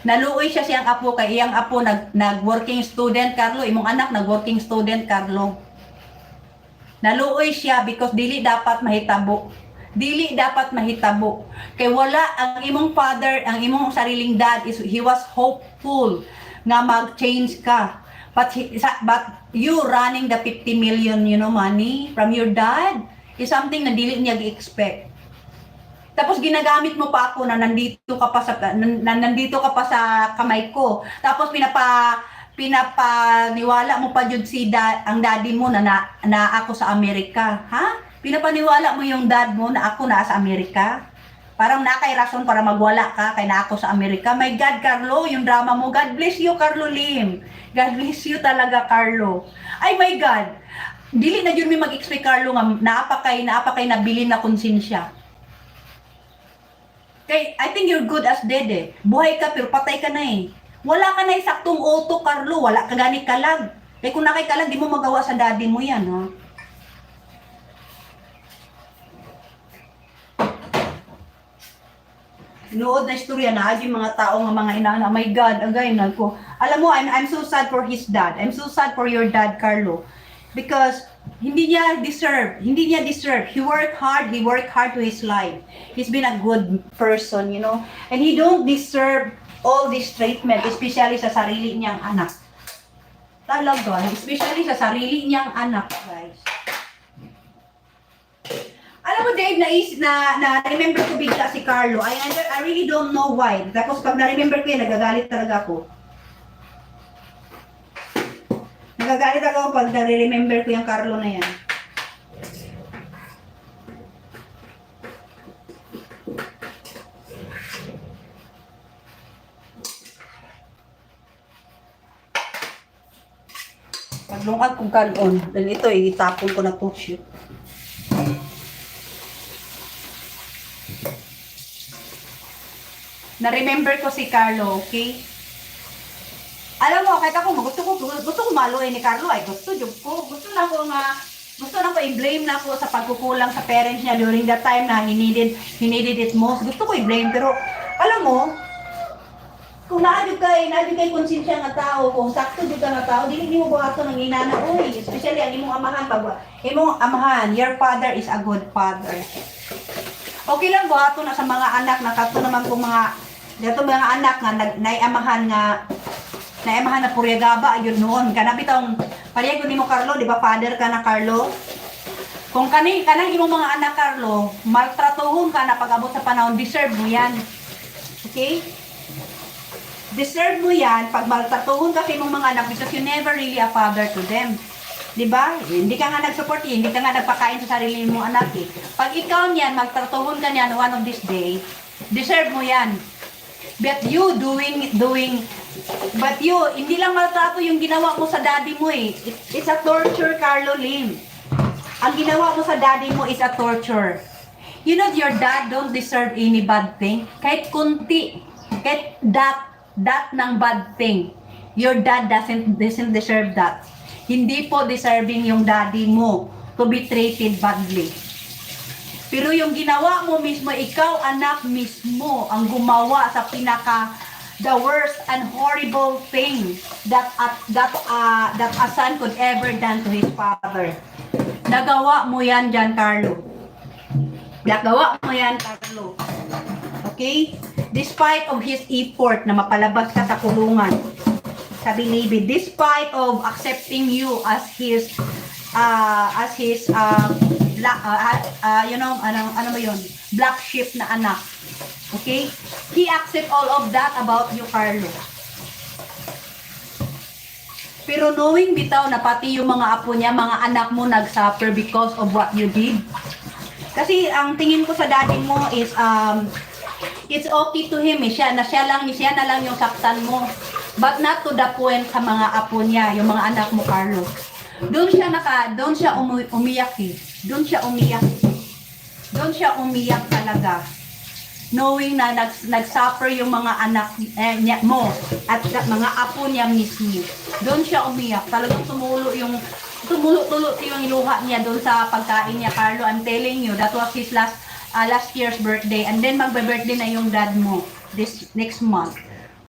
Naluoy siya siyang apo kay iyang apo nag-working student Carlo, imong anak nag-working student Carlo. Naluoy siya because dili dapat mahitabo. Dili dapat mahitabo. Kay wala ang imong father, ang imong sariling dad is he was hopeful nga mag-change ka. But you running the 50 million, money from your dad is something na dili niya gi-expect. Tapos ginagamit mo pa ako na nandito ka pa sa kamay ko. Tapos pinapaniwala mo pa jud ang daddy mo na ako sa Amerika, ha? Pinapaniwala mo yung dad mo na ako na sa Amerika? Parang nakay rason para magwala ka kay na ako sa Amerika. My God, Carlo, yung drama mo. God bless you, Carlo Lim. God bless you talaga, Carlo. Ay, my God. Dili na yun may mag-expect, Carlo, nga naapakay nabilin na konsensya. Kay, I think you're good as dead eh. Buhay ka pero patay ka na eh. Wala ka na saktong auto, Carlo. Wala ka gani kalag. Kaya kung nakay kalag, di mo magawa sa daddy mo yan, ha? Nood na istorya na yung mga tao ng mga inana. Oh my God, agay na ko. Alam mo, I'm so sad for his dad. I'm so sad for your dad, Carlo. Because hindi niya deserve. He worked hard to his life. He's been a good person, and he don't deserve all this treatment, especially sa sarili niyang anak. Talaga, especially sa sarili niyang anak, guys. Alam mo, Dave, na-remember ko bigla si Carlo. I really don't know why. Tapos pag na-remember ko yan, nagagalit talaga ako. Nagagalit ako pag na-remember ko yung Carlo na yan. Paglungkad kong kalon, dahil ito itapon ko na to, shoot. Na-remember ko si Carlo, okay? Alam mo, kahit ako, gusto ko maluin ni Carlo, ay gusto na ko i-blame na ako sa pagkukulang sa parents niya during that time na he needed it most. Gusto ko i-blame, pero alam mo, kung naadyo kay konsensya nga tao, kung sakto dito nga tao, dili mo buhato ng inana, uy, especially ang imong amahan, your father is a good father. Okay lang buhato na sa mga anak na kato naman kung mga anak nga naiamahan na puryagaba ayun noon. Kana bitong paliyag ni mo Carlo, di ba father ka na Carlo? Kung kanang imong mga anak Carlo, maltratuhon ka na pag-abot sa panahon, deserve mo yan. Okay? Deserve mo yan pag maltratuhon ka sa imong mga anak because you never really a father to them. Di ba? Hindi ka nga nag-support, hindi ka nga nagpakain sa sarili mong anak eh. Pag ikaw niyan, magtratuhon ka niyan one of these days, deserve mo yan. But you hindi lang maltrato yung ginawa mo sa daddy mo eh. It's a torture, Carlo Lim. Ang ginawa mo sa daddy mo is a torture. You know, your dad don't deserve any bad thing. Kahit kunti, kahit that ng bad thing. Your dad doesn't deserve that. Hindi po deserving yung daddy mo to be treated badly. Pero yung ginawa mo mismo, ikaw anak mismo ang gumawa sa the worst and horrible thing that a son could ever done to his father. Nagawa mo yan dyan, Carlo. Nagawa mo yan, Carlo. Okay? Despite of his effort na mapalabas ka sa kulungan, sa Bilibid, despite of accepting you as his black sheep na anak. Okay? He accept all of that about you, Carlo. Pero knowing bitaw na pati yung mga apo niya, mga anak mo nag-suffer because of what you did. Kasi ang tingin ko sa daddy mo is it's okay to him eh. Siya na lang yung saktan mo. But not to the point sa mga apo niya, yung mga anak mo, Carlo. Doon siya umiyak eh. Doon siya umiyak talaga. Knowing na nag-suffer yung mga anak niya mo at mga apo niya mismo. Doon siya umiyak. Talagang tumulo yung luha niya doon sa pagkain niya, Carlo. I'm telling you, that was his last year's birthday. And then magbe-birthday na yung dad mo this next month.